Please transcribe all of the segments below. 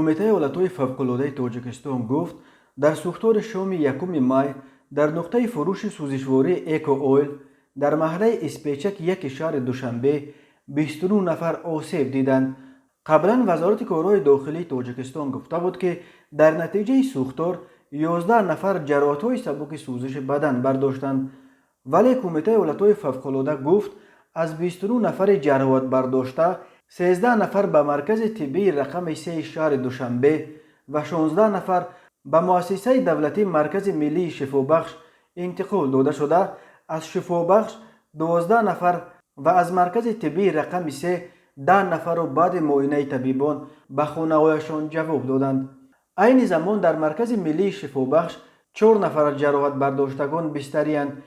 کمیته ایالتهای فوق‌العاده تاجیکستان گفت در سوختار شام یکم مای در نقطه فروش سوزشواری اکو اویل در محله اسپیچک یک شهر دوشنبه 29 نفر آسیب دیدند. قبلا وزارت کارهای داخلی تاجیکستان گفته بود که در نتیجه سوختار 11 نفر جراحت‌های سبک سوزش بدن برداشتند، ولی کمیته ایالتهای فوق‌العاده گفت از 29 نفر جراحت برداشته 13 نفر به مرکز طبی رقم 3 شهر دوشنبه و 16 نفر به مؤسسه دولتی مرکز ملی شفابخش انتقال داده شده. از شفابخش 12 نفر و از مرکز طبی رقم 3 10 نفر را بعد معاینه طبیبان به خانه‌هایشان جواب دادند. عین زمان در مرکز ملی شفابخش 4 نفر جراحت برداشتگان بستری‌اند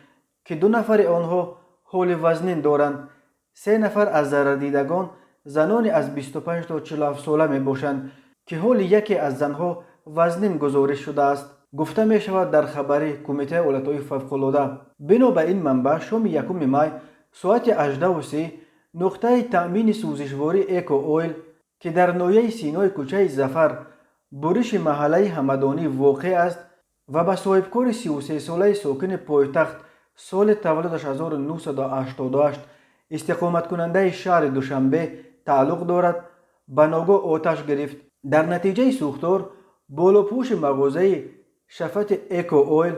که 2 نفر آنها حال وزنین دارند. 3 نفر از ضرر دیدگان زنانی از 25 تا 47 ساله می باشند که حال یکی از زنها وزنین گزارش شده است. گفته می شود در خبر کمیته ایالتهای فوق‌العاده. بنا به این منبع شام یکم مای ساعت 18:30 نقطه تأمین سوزشواری اکو اویل که در ناحیه سینای کوچه ظفر برش محله همدانی واقع است و به صاحبکار 33 ساله ساکن پایتخت سال تولدش 1988 استقامت کننده شهر دوشنبه تعلق دارد به ناگاه آتش گرفت. در نتیجه سوختار بالاپوش مغازه شفت اکو اویل،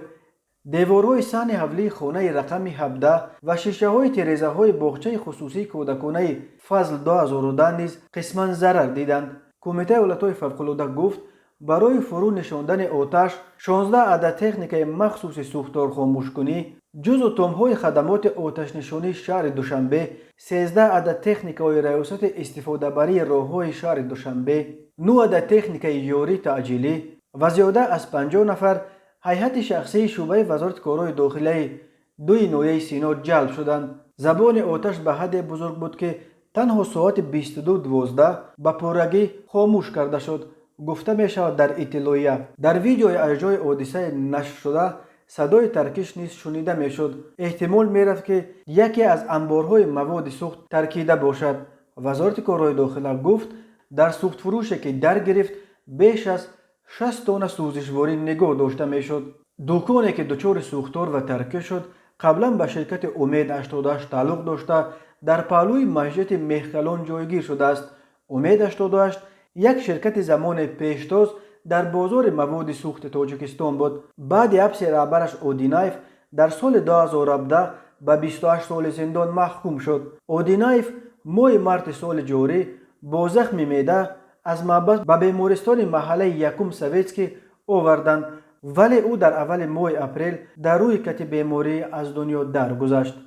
دیوارهای سن حولی خانه رقم 17 و شیشه های تیرزه های باغچه خصوصی کودکانه فضل 2010 نیز قسما ضرر دیدند. کمیته ایالتهای فوق‌العاده گفت برای فرو نشاندن آتش 16 عدد تکنیک مخصوص سوختار خاموشکنی جزو تامهای خدمات آتش نشانی شهر دوشنبه، 13 عدد تکنیک های ریاست استفاده بری راههای شهر دوشنبه، 9 عدد تکنیک یاری تعجیلی و زیاده از 50 نفر هیئت شخصی شعبه وزارت کارهای داخلی دوی ناحیه سینا جلب شدند. زبان آتش به حد بزرگ بود که تنها ساعت 22:12 به پارگی خاموش کرده شد. گفته می شود در اطلاعیه در ویدیوی اجرای حادثه نشر شده صدای ترکش نیز شنیده می شد. احتمال می رفت که یکی از انبارهای مواد سوخت ترکیده باشد. وزارت کارهای داخلی گفت در سوخت فروشی که در گرفت بیش از 60 تن سوزشواری نگاه داشته می شد. دکانی که دچار سوختار و ترکش شد قبلا به شرکت امید 88 تعلق داشته در پهلوی مسجد مهکلان جایگیر شده است. امید 88 یک شرکت زمان پیشتاز در بازار مواد سوخت تاجیکستان بود. بعد حبس رهبرش اودینایف در سال 2017 به 28 سال زندان محکوم شد. اودینایف ماه مارس سال جاری با زخم معده از محبس به بیمارستان محله یکم سویتسکی آوردند، ولی او در اول ماه اپریل در روی کت بیماری از دنیا درگذشت.